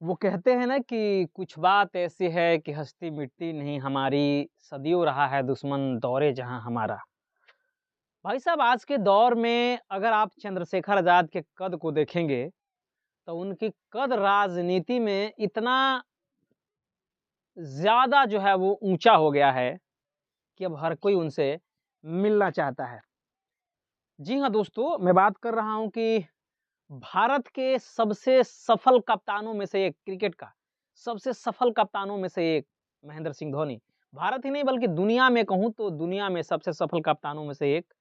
वो कहते हैं ना कि कुछ बात ऐसी है कि हस्ती मिटती नहीं हमारी, सदियों रहा है दुश्मन दौरे जहां हमारा। भाई साहब, आज के दौर में अगर आप चंद्रशेखर आजाद के कद को देखेंगे तो उनकी कद राजनीति में इतना ज्यादा जो है वो ऊंचा हो गया है कि अब हर कोई उनसे मिलना चाहता है। जी हाँ दोस्तों, मैं बात कर रहा हूं कि भारत के सबसे सफल कप्तानों में से एक, क्रिकेट का सबसे सफल कप्तानों में से एक महेंद्र सिंह धोनी। भारत ही नहीं बल्कि दुनिया में कहूं तो दुनिया में सबसे सफल कप्तानों में से एक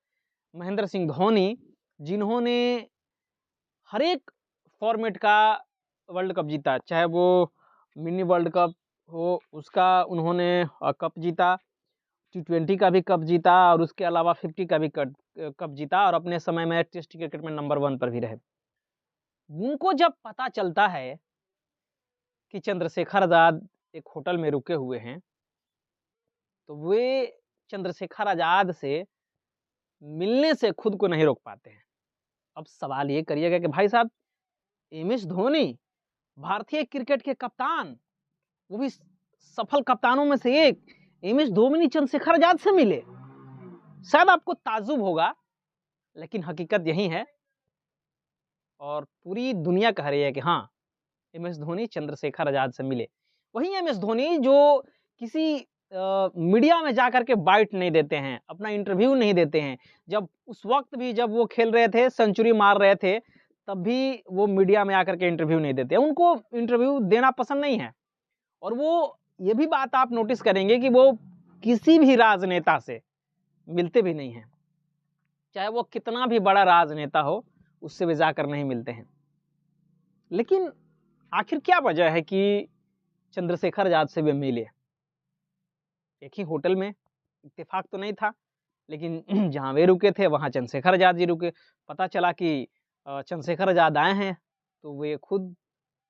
महेंद्र सिंह धोनी, जिन्होंने हर एक फॉर्मेट का वर्ल्ड कप जीता, चाहे वो मिनी वर्ल्ड कप हो उसका उन्होंने कप जीता, T20 का भी कप जीता और उसके अलावा 50 का भी कप जीता और अपने समय में टेस्ट क्रिकेट में नंबर 1 पर भी रहे। उनको जब पता चलता है कि चंद्रशेखर आजाद एक होटल में रुके हुए हैं, तो वे चंद्रशेखर आजाद से मिलने से खुद को नहीं रोक पाते हैं। अब सवाल ये करिएगा कि भाई साहब, एम एस धोनी भारतीय क्रिकेट के कप्तान, वो भी सफल कप्तानों में से एक, एम एस धोनी चंद्रशेखर आजाद से मिले। शायद आपको ताज्जुब होगा, लेकिन हकीकत यही है और पूरी दुनिया कह रही है कि हाँ, एम एस धोनी चंद्रशेखर आजाद से मिले। वही एम एस धोनी जो किसी मीडिया में जाकर के बाइट नहीं देते हैं, अपना इंटरव्यू नहीं देते हैं। जब उस वक्त भी जब वो खेल रहे थे, सेंचुरी मार रहे थे, तब भी वो मीडिया में आकर के इंटरव्यू नहीं देते। उनको इंटरव्यू देना पसंद नहीं है। और वो ये भी बात आप नोटिस करेंगे कि वो किसी भी राजनेता से मिलते भी नहीं हैं, चाहे वो कितना भी बड़ा राजनेता हो, उससे वे जाकर नहीं मिलते हैं। लेकिन आखिर क्या वजह है कि चंद्रशेखर आजाद से वे मिले? एक ही होटल में, इत्तेफाक तो नहीं था, लेकिन जहां वे रुके थे वहां चंद्रशेखर आजाद जी रुके। पता चला कि चंद्रशेखर आजाद आए हैं, तो वे खुद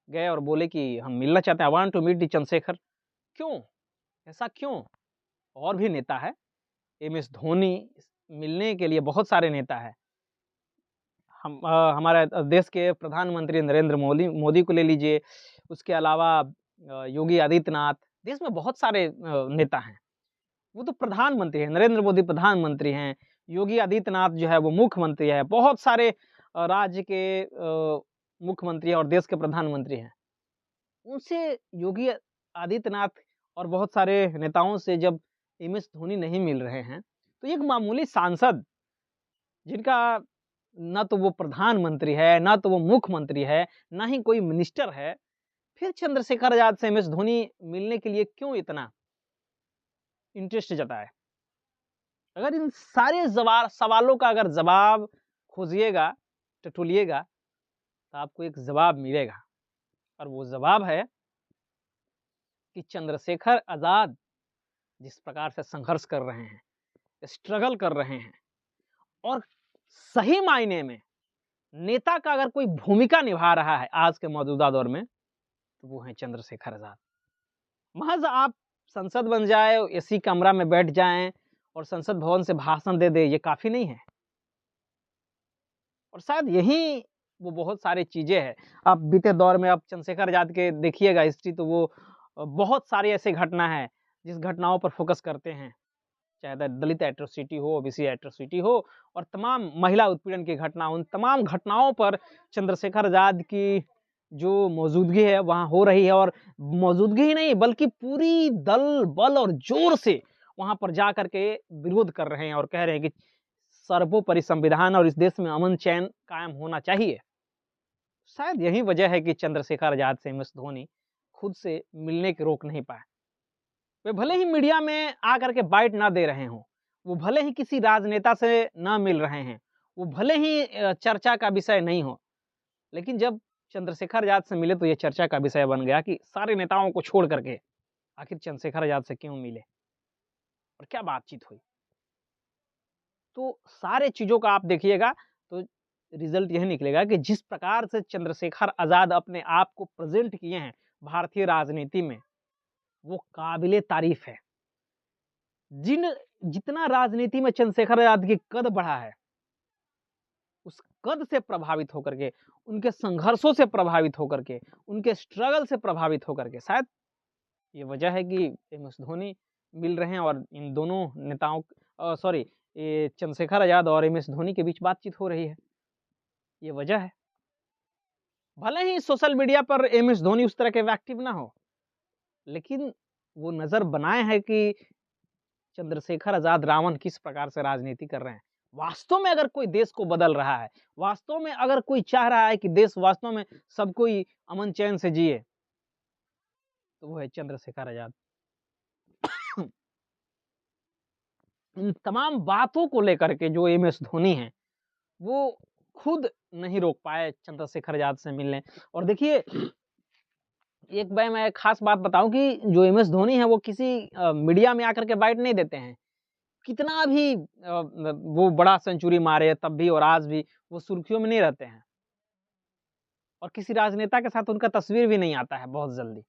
गए और बोले कि हम मिलना चाहते हैं, आई वांट टू मीट दी चंद्रशेखर। क्यों? ऐसा क्यों? और भी नेता है, एम एस धोनी मिलने के लिए बहुत सारे नेता है। हमारे देश के प्रधानमंत्री नरेंद्र मोदी को ले लीजिए, उसके अलावा योगी आदित्यनाथ, देश में बहुत सारे नेता हैं। वो तो प्रधानमंत्री हैं, नरेंद्र मोदी प्रधानमंत्री हैं, योगी आदित्यनाथ जो है वो मुख्यमंत्री है, बहुत सारे राज्य के मुख्यमंत्री और देश के प्रधानमंत्री हैं। उनसे योगी आदित्यनाथ और बहुत सारे नेताओं से जब एम एस धोनी नहीं मिल रहे हैं, तो एक मामूली सांसद, जिनका ना तो वो प्रधानमंत्री है, ना तो वो मुख्यमंत्री है, ना ही कोई मिनिस्टर है, फिर चंद्रशेखर आजाद से एम एस धोनी मिलने के लिए क्यों इतना इंटरेस्ट जताए? अगर इन सारे सवालों का अगर जवाब खोजिएगा, टटोलिएगा, तो आपको एक जवाब मिलेगा। और वो जवाब है कि चंद्रशेखर आजाद जिस प्रकार से संघर्ष कर रहे हैं, स्ट्रगल कर रहे हैं, और सही मायने में नेता का अगर कोई भूमिका निभा रहा है आज के मौजूदा दौर में, तो वो है चंद्रशेखर आजाद। महज आप संसद बन जाए, एसी कमरा में बैठ जाएं और संसद भवन से भाषण दे दे, ये काफी नहीं है। और शायद यही वो बहुत सारी चीजें हैं। आप बीते दौर में आप चंद्रशेखर आजाद के देखिएगा हिस्ट्री, तो वो बहुत सारी ऐसी घटना है जिस घटनाओं पर फोकस करते हैं, चाहे दलित एट्रोसिटी हो, ओबीसी एट्रोसिटी हो, और तमाम महिला उत्पीड़न की घटना, उन तमाम घटनाओं पर चंद्रशेखर आजाद की जो मौजूदगी है वहां हो रही है। और मौजूदगी ही नहीं बल्कि पूरी दल बल और जोर से वहां पर जा करके विरोध कर रहे हैं और कह रहे हैं कि सर्वोपरि संविधान और इस देश में अमन चैन कायम होना चाहिए। शायद यही वजह है कि चंद्रशेखर आजाद से एम एस धोनी खुद से मिलने के रोक नहीं पाए। वे भले ही मीडिया में आकर के बाइट ना दे रहे हों, वो भले ही किसी राजनेता से ना मिल रहे हैं, वो भले ही चर्चा का विषय नहीं हो, लेकिन जब चंद्रशेखर आजाद से मिले तो ये चर्चा का विषय बन गया कि सारे नेताओं को छोड़ करके आखिर चंद्रशेखर आजाद से क्यों मिले और क्या बातचीत हुई। तो सारे चीजों का आप देखिएगा तो रिजल्ट यही निकलेगा कि जिस प्रकार से चंद्रशेखर आजाद अपने आप को प्रेजेंट किए हैं भारतीय राजनीति में, वो काबिले तारीफ है। जितना राजनीति में चंद्रशेखर आजाद की कद बढ़ा है, उस कद से प्रभावित होकर के, उनके संघर्षों से प्रभावित होकर के, उनके स्ट्रगल से प्रभावित होकर के, शायद ये वजह है कि एम एस धोनी मिल रहे हैं और इन दोनों नेताओं सॉरी ये चंद्रशेखर आजाद और एम एस धोनी के बीच बातचीत हो रही है, ये वजह है। भले ही सोशल मीडिया पर एम एस धोनी उस तरह के एक्टिव ना हो, लेकिन वो नजर बनाए हैं कि चंद्रशेखर आजाद रावण किस प्रकार से राजनीति कर रहे हैं। वास्तव में अगर कोई देश को बदल रहा है, वास्तव में अगर कोई चाह रहा है कि देश वास्तव में सब कोई अमन चैन से जिए, तो वो है चंद्रशेखर आजाद। इन तमाम बातों को लेकर के जो एम एस धोनी हैं, वो खुद नहीं रोक पाए चंद्रशेखर आजाद से मिलने। और देखिए, एक बार मैं खास बात बताऊं कि जो एम एस धोनी है वो किसी मीडिया में आकर के बाइट नहीं देते हैं। कितना भी वो बड़ा सेंचुरी मारे तब भी और आज भी वो सुर्खियों में नहीं रहते हैं, और किसी राजनेता के साथ उनका तस्वीर भी नहीं आता है बहुत जल्दी।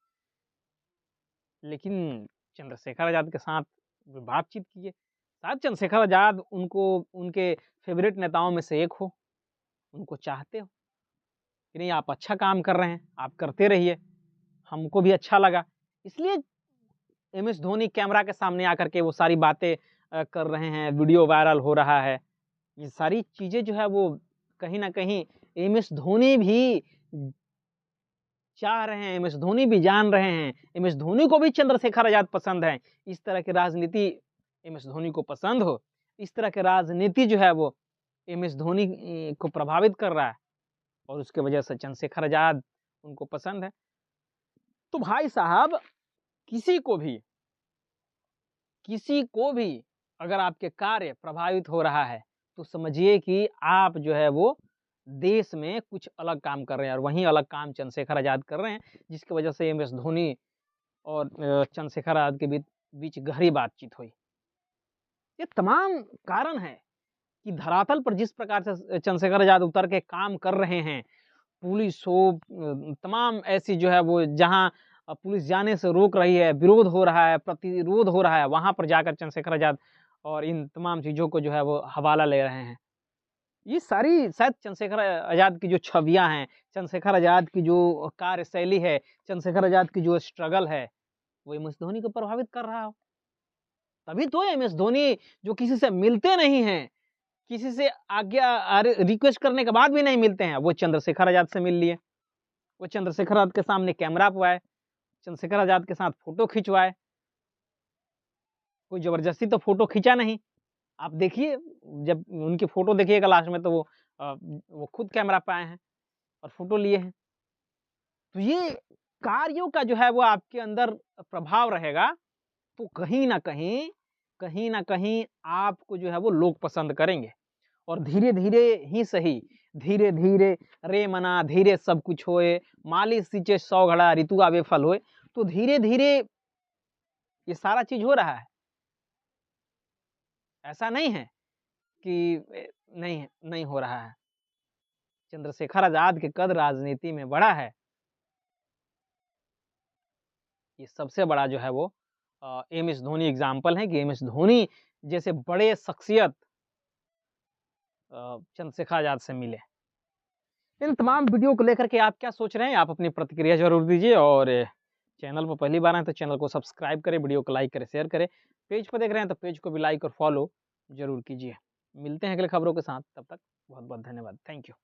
लेकिन चंद्रशेखर आजाद के साथ बातचीत किए, शायद चंद्रशेखर आजाद उनको उनके फेवरेट नेताओं में से एक हो, उनको चाहते हो कि नहीं आप अच्छा काम कर रहे हैं, आप करते रहिए, हमको भी अच्छा लगा। इसलिए एम एस धोनी कैमरा के सामने आकर के वो सारी बातें कर रहे हैं, वीडियो वायरल हो रहा है। ये सारी चीजें जो है वो कहीं ना कहीं एम एस धोनी भी चाह रहे हैं, एम एस धोनी भी जान रहे हैं, एम एस धोनी को भी चंद्रशेखर आजाद पसंद है। इस तरह की राजनीति एम एस धोनी को पसंद हो, इस तरह की राजनीति जो है वो एम एस धोनी को प्रभावित कर रहा है, और उसके वजह से चंद्रशेखर आजाद उनको पसंद है। तो भाई साहब, किसी को भी अगर आपके कार्य प्रभावित हो रहा है, तो समझिए कि आप जो है वो देश में कुछ अलग काम कर रहे हैं, और वहीं अलग काम चंद्रशेखर आजाद कर रहे हैं, जिसकी वजह से एम एस धोनी और चंद्रशेखर आजाद के बीच गहरी बातचीत हुई। ये तमाम कारण है कि धरातल पर जिस प्रकार से चंद्रशेखर आजाद उतर के काम कर रहे हैं, पुलिस हो, तमाम ऐसी जो है वो जहां पुलिस जाने से रोक रही है, विरोध हो रहा है, प्रतिरोध हो रहा है, वहां पर जाकर चंद्रशेखर आजाद और इन तमाम चीजों को जो है वो हवाला ले रहे हैं। ये सारी शायद चंद्रशेखर आजाद की जो छवियां हैं, चंद्रशेखर आजाद की जो कार्यशैली है, चंद्रशेखर आजाद की जो स्ट्रगल है, वो एम एस धोनी को प्रभावित कर रहा हो। तभी तो एम एस धोनी जो किसी से मिलते नहीं हैं, किसी से आज्ञा रिक्वेस्ट करने के बाद भी नहीं मिलते हैं, वो चंद्रशेखर आजाद से मिल लिए। वो चंद्रशेखर आजाद के सामने कैमरा पे आए, चंद्रशेखर आजाद के साथ फोटो खिंचवाए। कोई जबरदस्ती तो फोटो खींचा नहीं। आप देखिए, जब उनकी फोटो देखिएगा लास्ट में, तो वो खुद कैमरा पे आए हैं और फोटो लिए हैं। तो ये कार्यों का जो है वो आपके अंदर प्रभाव रहेगा, तो कहीं ना कहीं आपको जो है वो लोग पसंद करेंगे। और धीरे धीरे ही सही, धीरे धीरे रे मना धीरे सब कुछ होए, माली सींचे 100 घड़ा ऋतु आवे फल होए। तो धीरे धीरे ये सारा चीज हो रहा है। ऐसा नहीं है कि नहीं हो रहा है। चंद्रशेखर आजाद के कद राजनीति में बड़ा है। ये सबसे बड़ा जो है वो एम एस धोनी एग्जाम्पल है कि एम एस धोनी जैसे बड़े शख्सियत चंद्रशेखर आजाद से मिले। इन तमाम वीडियो को लेकर के आप क्या सोच रहे हैं, आप अपनी प्रतिक्रिया जरूर दीजिए। और चैनल पर पहली बार आए तो चैनल को सब्सक्राइब करें, वीडियो को लाइक करें, शेयर करें। पेज पर देख रहे हैं तो पेज को भी लाइक और फॉलो जरूर कीजिए। मिलते हैं अगले खबरों के साथ, तब तक बहुत बहुत धन्यवाद। Thank you.